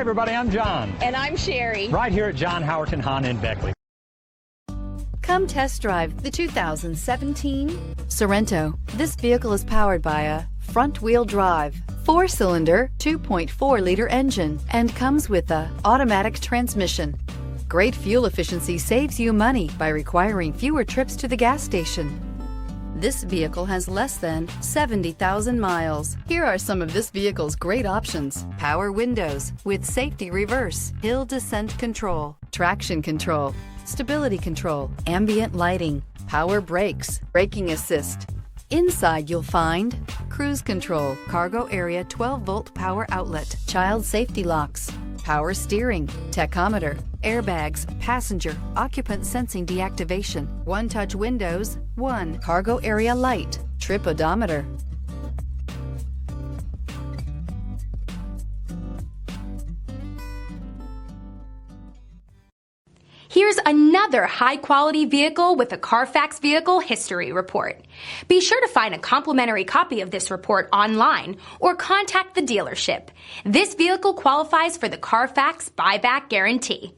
everybody, I'm John. And I'm Sherry. Right here at John Howerton Honda in Beckley. Come test drive the 2017 Sorento. This vehicle is powered by a front-wheel drive, 4-cylinder, 2.4-liter engine, and comes with a automatic transmission. Great fuel efficiency saves you money by requiring fewer trips to the gas station. This vehicle has less than 70,000 miles. Here are some of this vehicle's great options: power windows with safety reverse, hill descent control, traction control, stability control, ambient lighting, power brakes, braking assist. Inside you'll find cruise control, cargo area 12-volt power outlet, child safety locks, power steering, tachometer, airbags, passenger, occupant sensing deactivation, one-touch windows, one cargo area light, trip odometer. Here's another high-quality vehicle with a Carfax Vehicle History Report. Be sure to find a complimentary copy of this report online or contact the dealership. This vehicle qualifies for the Carfax Buyback Guarantee.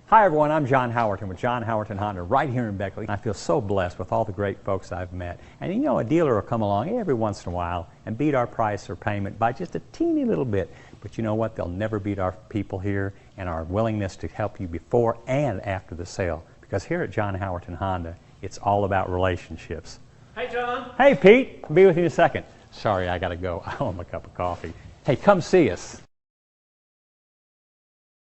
Hi everyone, I'm John Howerton with John Howerton Honda right here in Beckley. I feel so blessed with all the great folks I've met. And you know, a dealer will come along every once in a while and beat our price or payment by just a teeny little bit. But you know what? They'll never beat our people here and our willingness to help you before and after the sale. Because here at John Howerton Honda, it's all about relationships. Hey John. Hey Pete, I'll be with you in a second. Sorry, I gotta go. I want my cup of coffee. Hey, come see us.